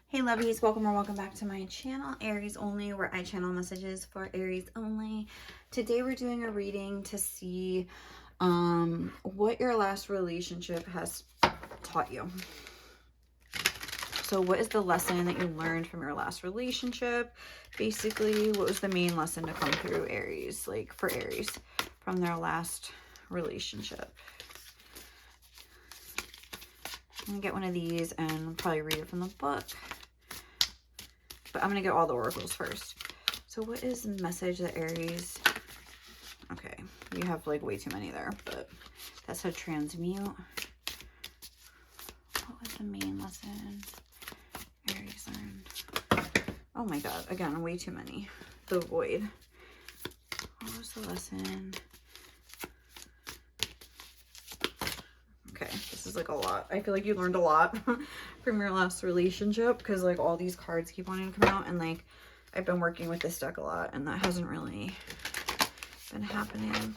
Hey lovies, welcome or welcome back to my channel, Aries Only, where I channel messages for Aries only. Today we're doing a reading to see what your last relationship has taught you. So what is the lesson that you learned from your last relationship? Basically, what was the main lesson to come through Aries, like for Aries, from their last relationship? I'm gonna get one of these and probably read it from the book. But I'm going to get all the oracles first. So what is the message that Aries... Okay, you have like way too many there, but that's how transmute. What was the main lesson Aries learned? Oh my god, again, way too many. The void. What was the lesson? Okay, this is like a lot. I feel like you learned a lot from your last relationship because like all these cards keep wanting to come out, and like I've been working with this deck a lot and that hasn't really been happening.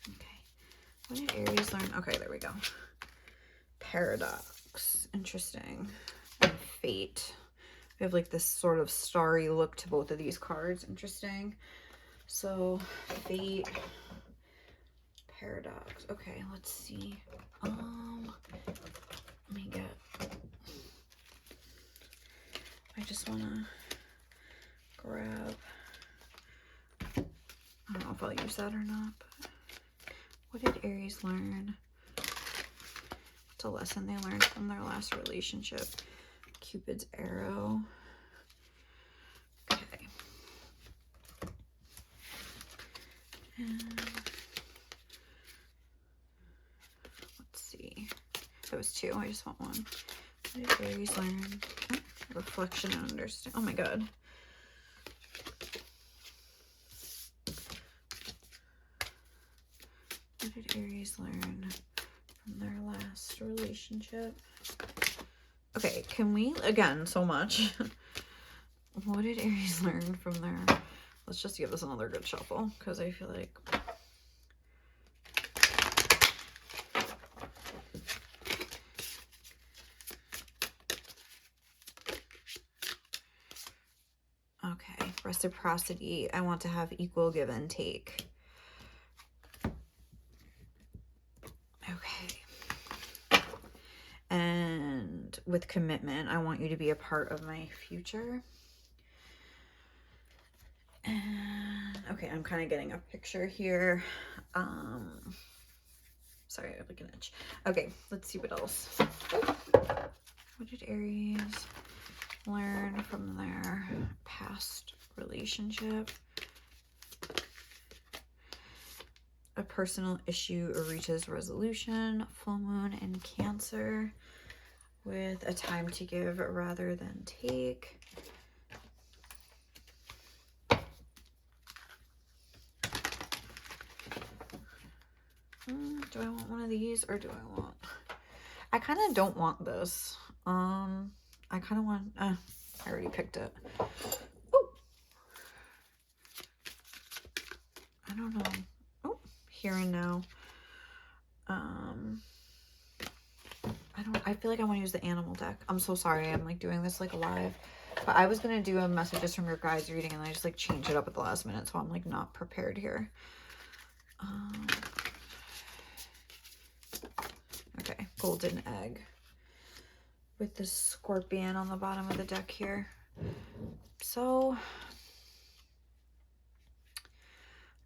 Okay, what did Aries learn? Okay, there we go. Paradox, interesting. And fate. We have like this sort of starry look to both of these cards. Interesting. So fate, paradox. Okay, let's see. Let me get... I just want to grab... I don't know if I'll use that or not, but what did Aries learn? What's a lesson they learned from their last relationship? Cupid's arrow. Okay. And let's see. That was two. I just want one. What did Aries learn? Oh, reflection and understand. Oh my god. What did Aries learn from their last relationship? Okay, can we, again, so much. What did Aries learn from their... Let's just give this another good shuffle, because I feel like... Okay, reciprocity. I want to have equal give and take. Okay. And with commitment, I want you to be a part of my future. And okay, I'm kind of getting a picture here. Sorry, I have like an itch. Okay, let's see what else. What did Aries learn from their past relationship? A personal issue reaches resolution. Full moon in Cancer with a time to give rather than take. Do I want one of these or do I want... I kind of don't want this. I kind of want... I already picked it. Oh! I don't know. Oh, here and now. I feel like I want to use the animal deck. I'm so sorry. I'm like doing this like live. But I was going to do a messages from your guys reading and I just like changed it up at the last minute. So I'm like not prepared here. Okay, golden egg with the scorpion on the bottom of the deck here. So,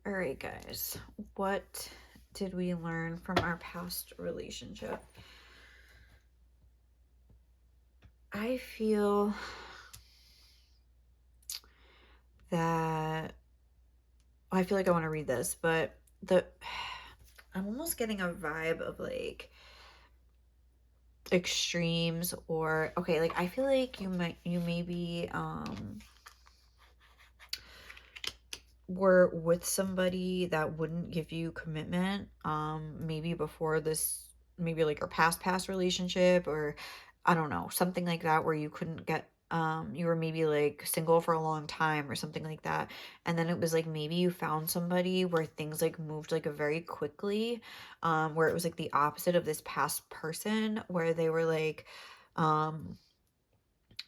all right, guys, what did we learn from our past relationship? I feel that I feel like I want to read this, but I'm almost getting a vibe of like extremes, or okay, like I feel like you maybe were with somebody that wouldn't give you commitment, maybe before this, maybe like your past relationship, or I don't know, something like that, where you couldn't get you were maybe like single for a long time or something like that. And then it was like maybe you found somebody where things like moved like very quickly, where it was like the opposite of this past person, where they were like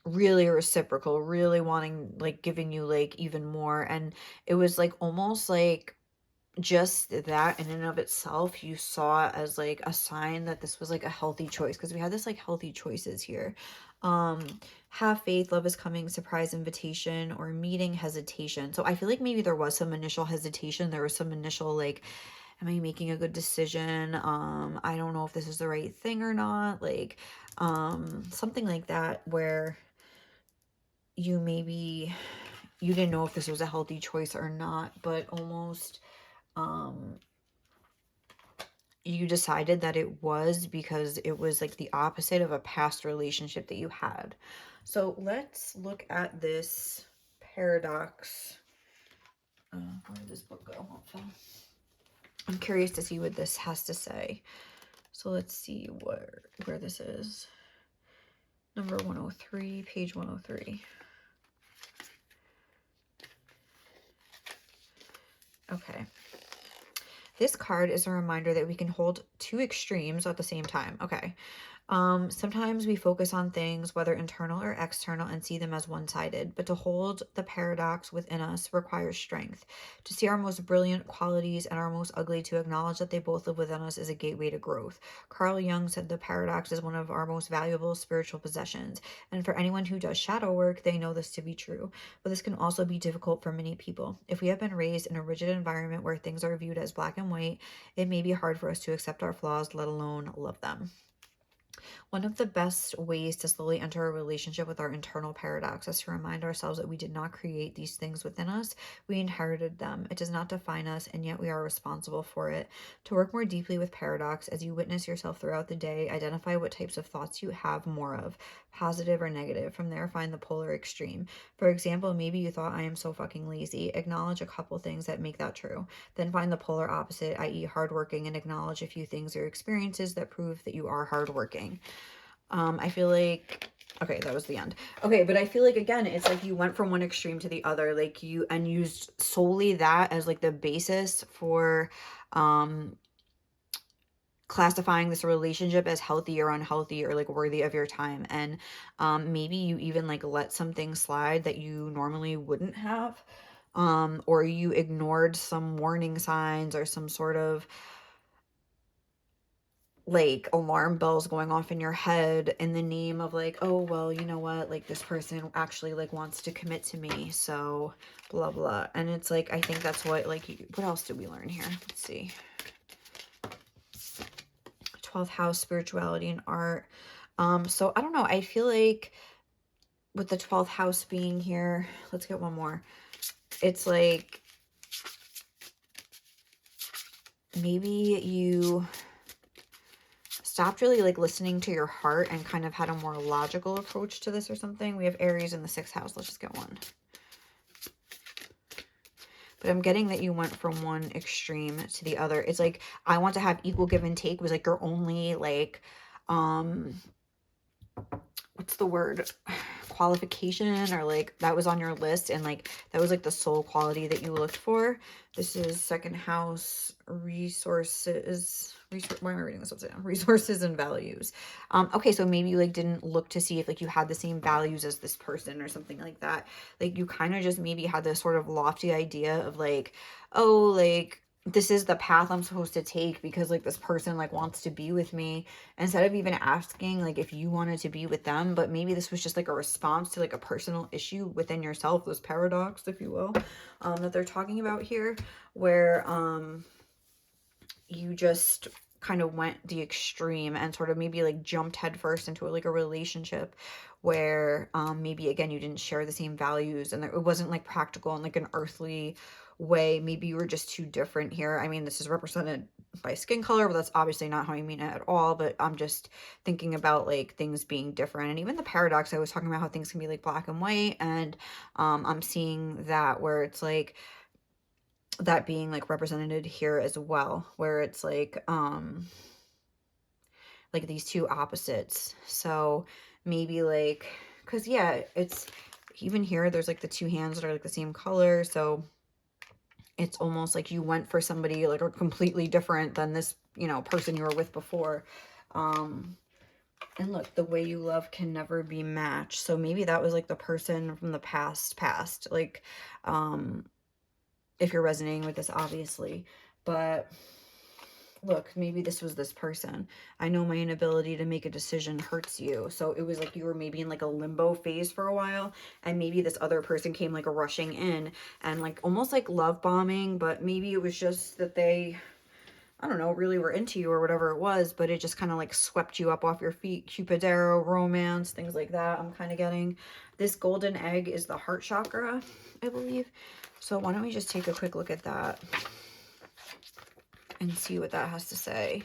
really reciprocal, really wanting, like giving you like even more. And it was like almost like just that in and of itself, you saw as like a sign that this was like a healthy choice, because we had this like healthy choices here. Have faith, love is coming, surprise invitation, or meeting, hesitation. So I feel like maybe there was some initial hesitation, there was some initial like, am I making a good decision? I don't know if this is the right thing or not, like something like that, where you maybe you didn't know if this was a healthy choice or not, but almost you decided that it was, because it was like the opposite of a past relationship that you had. So let's look at this paradox. Where did this book go? I'm curious to see what this has to say. So let's see where this is. Number 103, page 103. Okay. This card is a reminder that we can hold two extremes at the same time. Okay. Sometimes we focus on things, whether internal or external, and see them as one-sided, but to hold the paradox within us requires strength. To see our most brilliant qualities and our most ugly, to acknowledge that they both live within us, is a gateway to growth. Carl Jung said the paradox is one of our most valuable spiritual possessions, and for anyone who does shadow work, they know this to be true. But this can also be difficult for many people. If we have been raised in a rigid environment where things are viewed as black and white, it may be hard for us to accept our flaws, let alone love them. One of the best ways to slowly enter a relationship with our internal paradox is to remind ourselves that we did not create these things within us. We inherited them. It does not define us, and yet we are responsible for it. To work more deeply with paradox, as you witness yourself throughout the day, identify what types of thoughts you have more of, positive or negative. From there, find the polar extreme. For example, maybe you thought, I am so fucking lazy. Acknowledge a couple things that make that true. Then find the polar opposite, i.e. hardworking, and acknowledge a few things or experiences that prove that you are hardworking. I feel like, okay, that was the end. Okay, but I feel like, again, it's like you went from one extreme to the other, like you, and used solely that as like the basis for classifying this relationship as healthy or unhealthy, or like worthy of your time. And maybe you even like let something slide that you normally wouldn't have, or you ignored some warning signs or some sort of like alarm bells going off in your head in the name of like, oh, well, you know what, like this person actually like wants to commit to me, so blah blah. And it's like, I think that's what, like, what else did we learn here? Let's see. 12th house, spirituality and art. So I don't know, I feel like with the 12th house being here, let's get one more. It's like maybe you stopped really like listening to your heart and kind of had a more logical approach to this or something. We have Aries in the 6th house. Let's just get one. But I'm getting that you went from one extreme to the other. It's like, I want to have equal give and take was like your only like, what's the word, qualification, or like that was on your list, and like that was like the sole quality that you looked for. This is 2nd house, resources. Why am I reading this upside down? Resources and values. Okay, so maybe you like didn't look to see if like you had the same values as this person or something like that. Like you kind of just maybe had this sort of lofty idea of like, oh, like this is the path I'm supposed to take because like this person like wants to be with me, instead of even asking like if you wanted to be with them. But maybe this was just like a response to like a personal issue within yourself, this paradox, if you will, that they're talking about here, where you just kind of went the extreme and sort of maybe like jumped headfirst into like a relationship where maybe again you didn't share the same values, and it wasn't like practical in like an earthly way. Maybe you were just too different here. I mean, this is represented by skin color, but that's obviously not how you mean it at all. But I'm just thinking about like things being different, and even the paradox, I was talking about how things can be like black and white, and I'm seeing that where it's like that being like represented here as well, where it's like these two opposites. So maybe like because yeah, it's even here, there's like the two hands that are like the same color. So it's almost like you went for somebody like completely different than this, you know, person you were with before. And look, the way you love can never be matched. So maybe that was like the person from the past, like, if you're resonating with this, obviously. But look, maybe this was this person. I know my inability to make a decision hurts you. So it was like you were maybe in like a limbo phase for a while, and maybe this other person came like rushing in and like almost like love bombing, but maybe it was just that they, I don't know, really were into you or whatever it was, but it just kind of like swept you up off your feet. Cupid arrow, romance, things like that. I'm kind of getting this golden egg is the heart chakra, I believe. So why don't we just take a quick look at that and see what that has to say.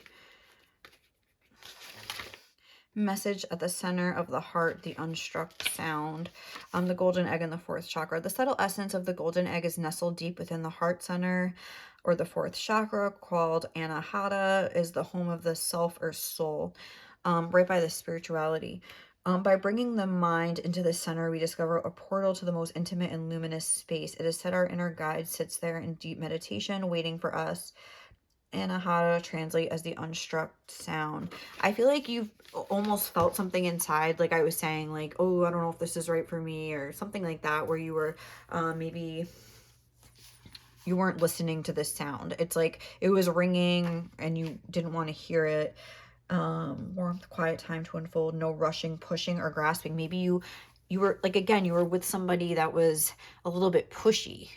Message at the center of the heart, the unstruck sound. The golden egg in the fourth chakra. The subtle essence of the golden egg is nestled deep within the heart center, or the fourth chakra, called Anahata, is the home of the self or soul, right by the spirituality. By bringing the mind into the center, we discover a portal to the most intimate and luminous space. It is said our inner guide sits there in deep meditation, waiting for us. Anahata translate as the unstruck sound. I feel like you've almost felt something inside, like I was saying, like, oh, I don't know if this is right for me, or something like that, where you were maybe you weren't listening to this sound. It's like it was ringing and you didn't want to hear it. Warmth, quiet time to unfold, no rushing, pushing, or grasping. Maybe you were like, again, you were with somebody that was a little bit pushy,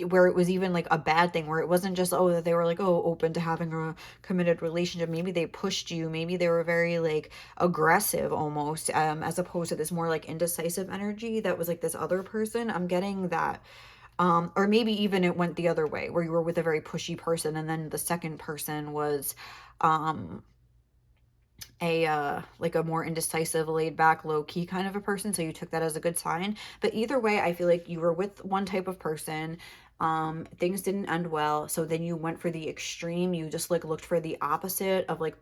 where it was even like a bad thing, where it wasn't just, oh, that they were like, oh, open to having a committed relationship. Maybe they pushed you. Maybe they were very like aggressive almost, as opposed to this more like indecisive energy that was like this other person. I'm getting that. Or maybe even it went the other way, where you were with a very pushy person and then the second person was like a more indecisive, laid back, low key kind of a person. So you took that as a good sign. But either way, I feel like you were with one type of person. Things didn't end well. So then you went for the extreme. You just like looked for the opposite of like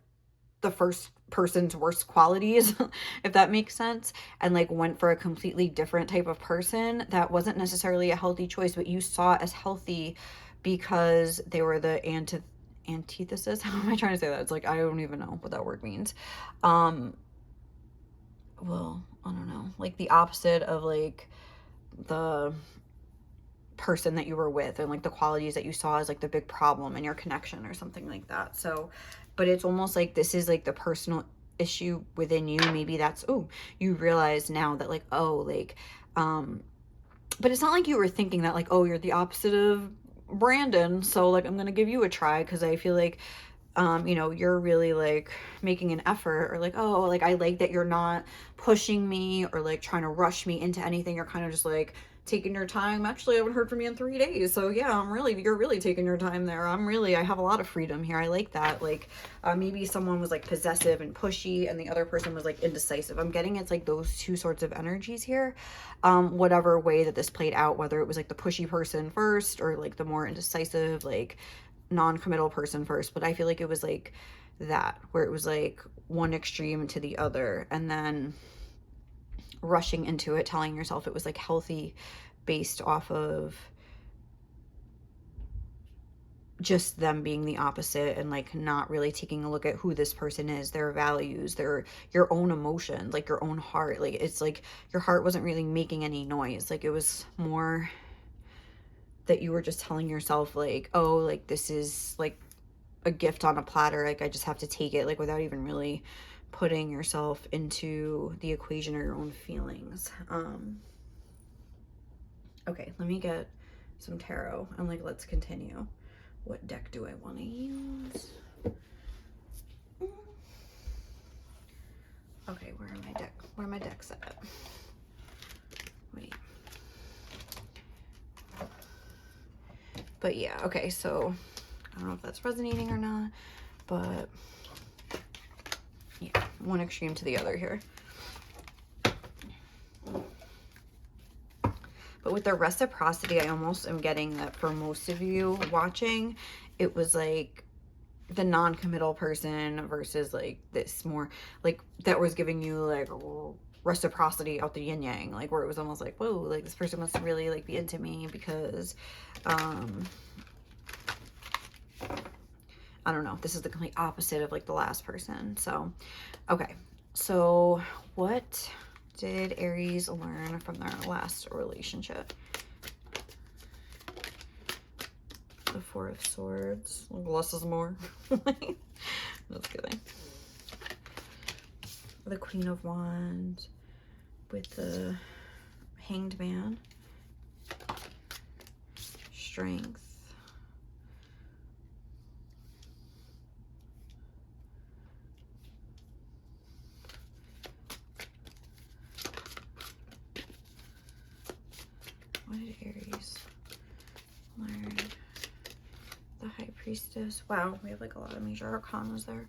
the first person's worst qualities, if that makes sense, and like went for a completely different type of person that wasn't necessarily a healthy choice, but you saw as healthy because they were the antithesis. How am I trying to say that? It's like, I don't even know what that word means. Well, I don't know, like the opposite of like the person that you were with, and like the qualities that you saw as like the big problem in your connection or something like that. So, but it's almost like this is like the personal issue within you. Maybe that's, oh, you realize now that like, oh, like, but it's not like you were thinking that like, oh, you're the opposite of Brandon, so like I'm gonna give you a try, because I feel like you know, you're really like making an effort, or like, oh, like I like that you're not pushing me or like trying to rush me into anything. You're kind of just like taking your time. Actually, I haven't heard from you in 3 days, so yeah, you're really taking your time there. I have a lot of freedom here. I like that. Like maybe someone was like possessive and pushy and the other person was like indecisive. I'm getting it's like those two sorts of energies here. Whatever way that this played out, whether it was like the pushy person first or like the more indecisive, like non-committal person first, but I feel like it was like that, where it was like one extreme to the other, and then rushing into it, telling yourself it was like healthy based off of just them being the opposite, and like not really taking a look at who this person is, their values, your own emotions, like your own heart. Like it's like your heart wasn't really making any noise. Like it was more that you were just telling yourself like, oh, like this is like a gift on a platter, like I just have to take it, like without even really putting yourself into the equation or your own feelings. Okay, let me get some tarot and like let's continue. What deck do I want to use? Okay, where are my decks at? Wait. But yeah, okay, so I don't know if that's resonating or not, but yeah, one extreme to the other here. But with the reciprocity, I almost am getting that for most of you watching, it was like the non-committal person versus like this more like that was giving you like reciprocity out the yin yang, like where it was almost like, whoa, like this person must really like be into me because I don't know, this is the complete opposite of like the last person. So okay, so what did Aries learn from their last relationship? The Four of Swords. Less is more. Just kidding. The Queen of Wands with the Hanged Man. Strength. What did Aries learn? The High Priestess. Wow, we have like a lot of major arcanas there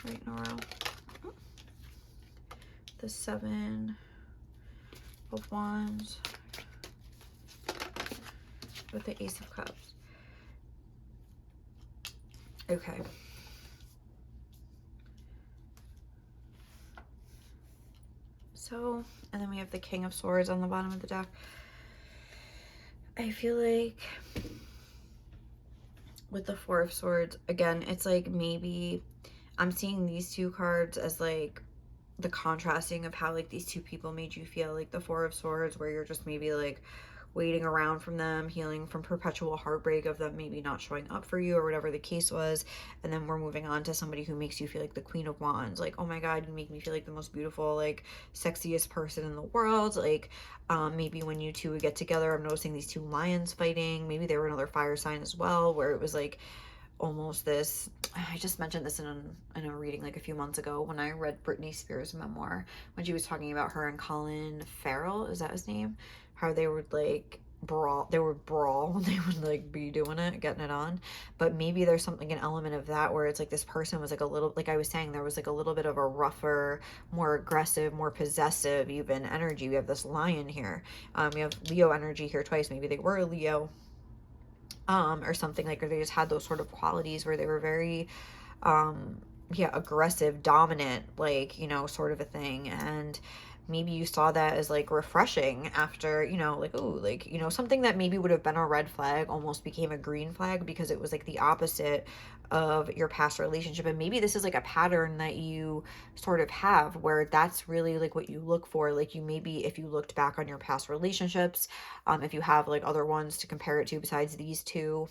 right in a row. The Seven of Wands with the Ace of Cups. Okay. So, and then we have the King of Swords on the bottom of the deck. I feel like with the Four of Swords, again, it's like maybe I'm seeing these two cards as like the contrasting of how like these two people made you feel. Like the Four of Swords, where you're just maybe like waiting around from them, healing from perpetual heartbreak of them maybe not showing up for you or whatever the case was. And then we're moving on to somebody who makes you feel like the Queen of Wands. Like, oh my God, you make me feel like the most beautiful, like sexiest person in the world. Like maybe when you two would get together, I'm noticing these two lions fighting. Maybe they were another fire sign as well, where it was like almost this, I just mentioned this in a reading like a few months ago when I read Britney Spears' memoir, when she was talking about her and Colin Farrell, is that his name? How they would like brawl, they would brawl when they would like be doing it, getting it on. But maybe there's something, an element of that where it's like this person was like a little, like I was saying, there was like a little bit of a rougher, more aggressive, more possessive even energy. We have this lion here. We have Leo energy here twice. Maybe they were a Leo. Or something like, or they just had those sort of qualities where they were very, yeah, aggressive, dominant, like, you know, sort of a thing. And maybe you saw that as like refreshing after, you know, like, ooh, like, you know, something that maybe would have been a red flag almost became a green flag because it was like the opposite of your past relationship. And maybe this is like a pattern that you sort of have where that's really like what you look for. Like you maybe, if you looked back on your past relationships, if you have like other ones to compare it to besides these two,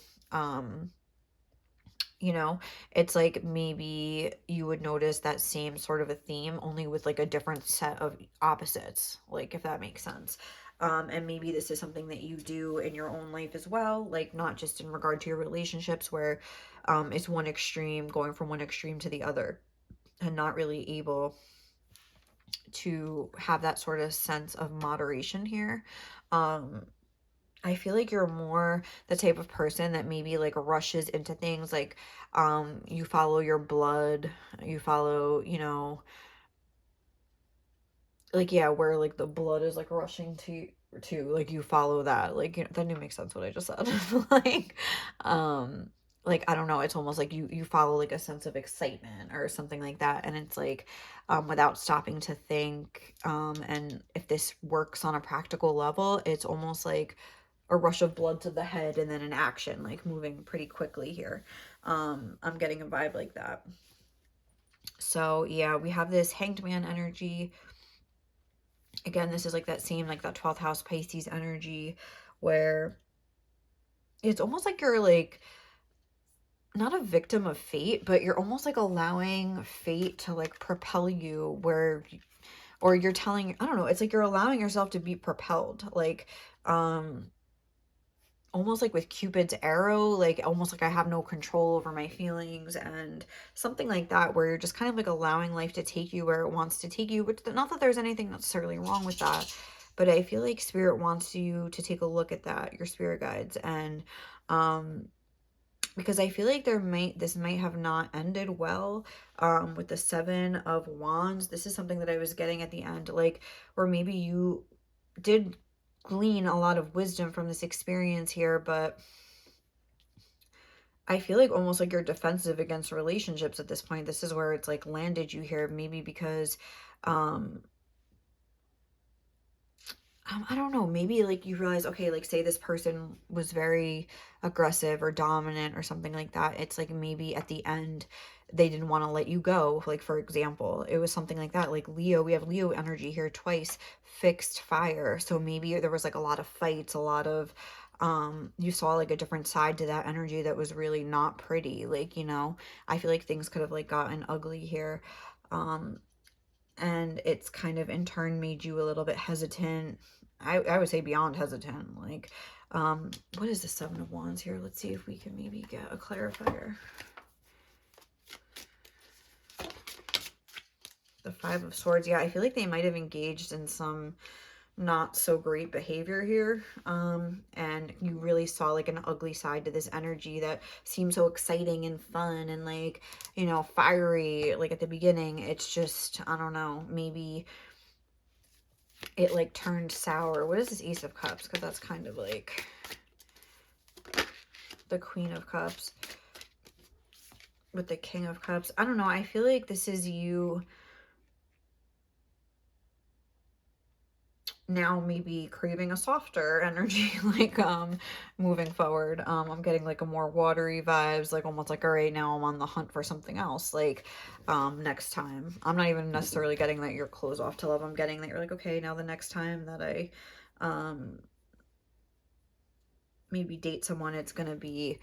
you know, it's like maybe you would notice that same sort of a theme only with like a different set of opposites, like if that makes sense. And maybe this is something that you do in your own life as well, like not just in regard to your relationships where it's one extreme going from one extreme to the other and not really able to have that sort of sense of moderation here. I feel like you're more the type of person that maybe like rushes into things, like you follow your blood, you follow, you know, like yeah, where like the blood is like rushing to like you follow that. Like, you know, that didn't make sense what I just said. like um like I don't know, it's almost like you follow like a sense of excitement or something like that, and it's like without stopping to think, and if this works on a practical level, it's almost like a rush of blood to the head and then an action, like moving pretty quickly here. I'm getting a vibe like that. So yeah, we have this Hanged Man energy. Again, this is like that same, like that 12th house Pisces energy where it's almost like you're like not a victim of fate, but you're almost like allowing fate to like propel you where, or you're telling, I don't know, it's like you're allowing yourself to be propelled, like almost like with Cupid's arrow, like almost like I have no control over my feelings and something like that, where you're just kind of like allowing life to take you where it wants to take you. But not that there's anything necessarily wrong with that, but I feel like spirit wants you to take a look at that, your spirit guides, and because I feel like this might have not ended well with the Seven of Wands. This is something that I was getting at the end, like, or maybe you did glean a lot of wisdom from this experience here, but I feel like almost like you're defensive against relationships at this point. This is where it's like landed you here, maybe because I don't know, maybe like you realize, okay, like say this person was very aggressive or dominant or something like that. It's like maybe at the end they didn't want to let you go. Like for example, it was something like that. Like Leo, we have Leo energy here twice, fixed fire. So maybe there was like a lot of fights, a lot of you saw like a different side to that energy that was really not pretty. Like, you know, I feel like things could have like gotten ugly here. And it's kind of in turn made you a little bit hesitant. I would say beyond hesitant. Like, what is the Seven of Wands here? Let's see if we can maybe get a clarifier. The Five of Swords. Yeah, I feel like they might have engaged in some not so great behavior here. And you really saw like an ugly side to this energy that seemed so exciting and fun and like, you know, fiery. Like at the beginning, it's just, I don't know, maybe it like turned sour. What is this Ace of Cups? Because that's kind of like the Queen of Cups with the King of Cups. I don't know. I feel like this is you now maybe craving a softer energy, like moving forward. I'm getting like a more watery vibes, like almost like, all right, now I'm on the hunt for something else, like next time. I'm not even necessarily getting that you're closed off to love. I'm getting that you're like, okay, now the next time that I maybe date someone, it's gonna be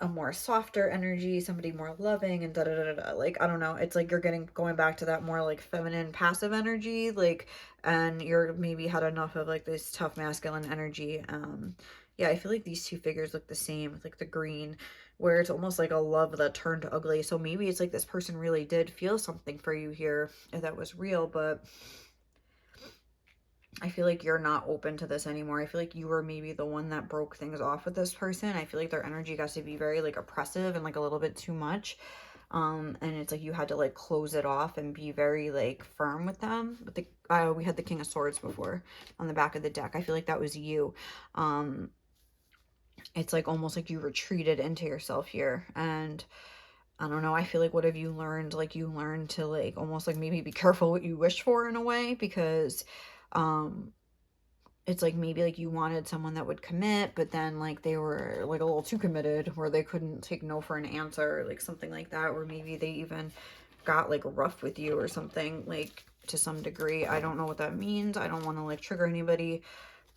a more softer energy, somebody more loving, and da da da da. Like, I don't know, it's like you're going back to that more like feminine passive energy, like, and you're maybe had enough of like this tough masculine energy. Yeah, I feel like these two figures look the same with like the green, where it's almost like a love that turned ugly. So maybe it's like this person really did feel something for you here, if that was real, but I feel like you're not open to this anymore. I feel like you were maybe the one that broke things off with this person. I feel like their energy got to be very like oppressive and like a little bit too much. And it's like you had to like close it off and be very like firm with them. But we had the King of Swords before on the back of the deck. I feel like that was you. It's like almost like you retreated into yourself here. And I don't know, I feel like what have you learned? Like you learned to like almost like maybe be careful what you wish for in a way, because it's like maybe like you wanted someone that would commit, but then like they were like a little too committed where they couldn't take no for an answer, like something like that, or maybe they even got like rough with you or something, like to some degree. I don't know what that means. I don't want to like trigger anybody,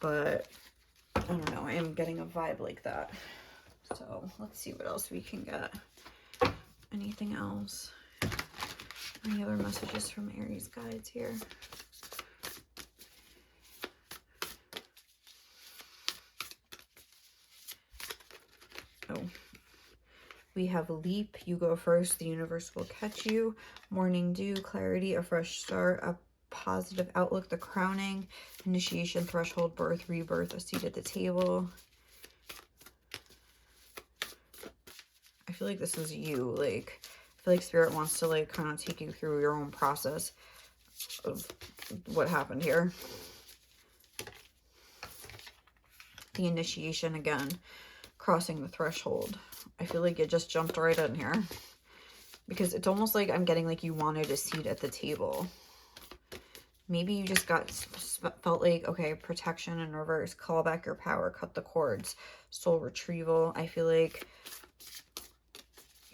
but I don't know, I am getting a vibe like that. So let's see what else we can get. Anything else? Any other messages from Aries guides here? Oh, we have leap. You go first. The universe will catch you. Morning dew, clarity, a fresh start, a positive outlook, the crowning, initiation, threshold, birth, rebirth, a seat at the table. I feel like this is you. Like, I feel like Spirit wants to like kind of take you through your own process of what happened here. The initiation again, crossing the threshold. I feel like it just jumped right in here, because it's almost like I'm getting like you wanted a seat at the table. Maybe you just felt like, okay, protection in reverse, call back your power, cut the cords, soul retrieval. I feel like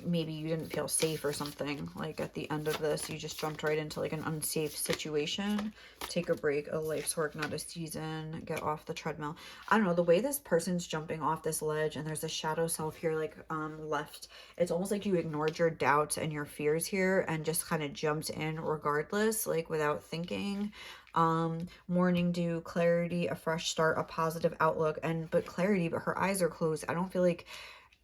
maybe you didn't feel safe or something. Like at the end of this, you just jumped right into like an unsafe situation. Take a break, a life's work, not a season. Get off the treadmill. I don't know, the way this person's jumping off this ledge and there's a shadow self here like left. It's almost like you ignored your doubts and your fears here and just kind of jumped in regardless, like without thinking. Morning dew, clarity, a fresh start, a positive outlook, but clarity, but her eyes are closed. I don't feel like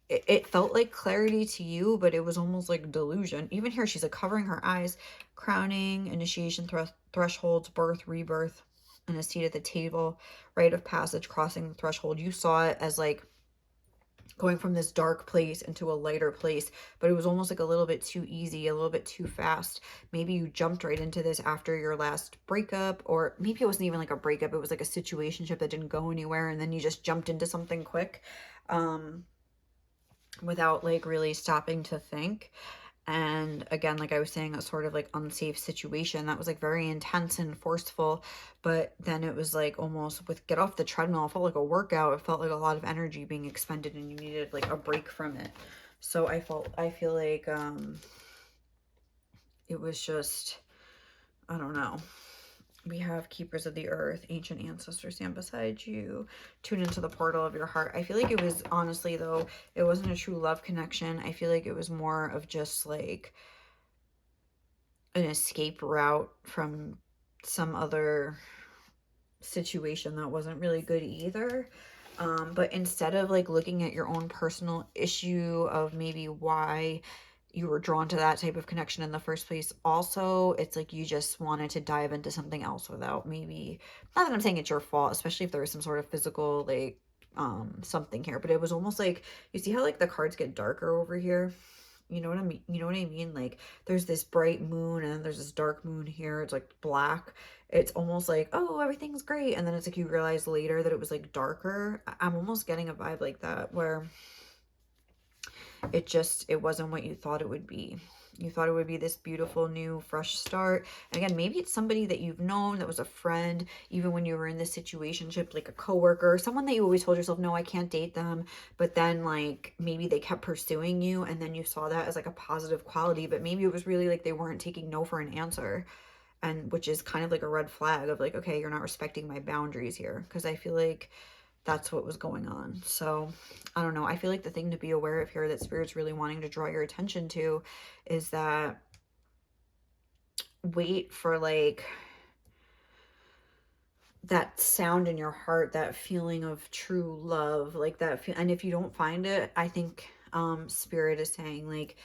it felt like clarity to you, but it was almost like delusion. Even here, she's like covering her eyes, crowning, initiation, thresholds, birth, rebirth, and a seat at the table, rite of passage, crossing the threshold. You saw it as like going from this dark place into a lighter place, but it was almost like a little bit too easy, a little bit too fast. Maybe you jumped right into this after your last breakup, or maybe it wasn't even like a breakup. It was like a situationship that didn't go anywhere, and then you just jumped into something quick. Without like really stopping to think. And again, like I was saying, a sort of like unsafe situation that was like very intense and forceful. But then it was like almost with get off the treadmill, it felt like a workout. It felt like a lot of energy being expended and you needed like a break from it. So I feel like it was just, I don't know. We have keepers of the earth, ancient ancestors stand beside you, tune into the portal of your heart. I feel like it was, honestly though, it wasn't a true love connection. I feel like it was more of just like an escape route from some other situation that wasn't really good either. But instead of like looking at your own personal issue of maybe why you were drawn to that type of connection in the first place, also it's like you just wanted to dive into something else without maybe, not that I'm saying it's your fault, especially if there was some sort of physical like something here, but it was almost like, you see how like the cards get darker over here? You know what I mean? You know what I mean? Like there's this bright moon and then there's this dark moon here. It's like black. It's almost like, oh, everything's great. And then it's like you realize later that it was like darker. I'm almost getting a vibe like that where it wasn't what you thought it would be. You thought it would be this beautiful new fresh start. And again, maybe it's somebody that you've known, that was a friend, even when you were in this situationship, like a coworker, someone that you always told yourself, no, I can't date them. But then like maybe they kept pursuing you and then you saw that as like a positive quality, but maybe it was really like they weren't taking no for an answer. And which is kind of like a red flag of like, okay, you're not respecting my boundaries here. Because I feel like that's what was going on. So I don't know. I feel like the thing to be aware of here that Spirit's really wanting to draw your attention to is that wait for like that sound in your heart, that feeling of true love, like that and if you don't find it, I think Spirit is saying like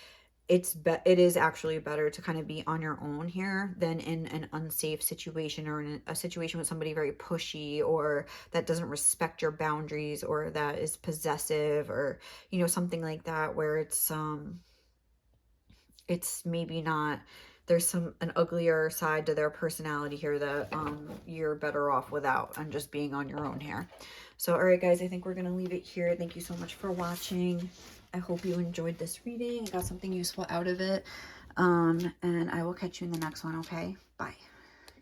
it is actually better to kind of be on your own here than in an unsafe situation or in a situation with somebody very pushy or that doesn't respect your boundaries or that is possessive or, you know, something like that where it's maybe not, there's an uglier side to their personality here that you're better off without and just being on your own here. So all right guys, I think we're gonna leave it here. Thank you so much for watching. I hope you enjoyed this reading, got something useful out of it, and I will catch you in the next one. Okay, bye.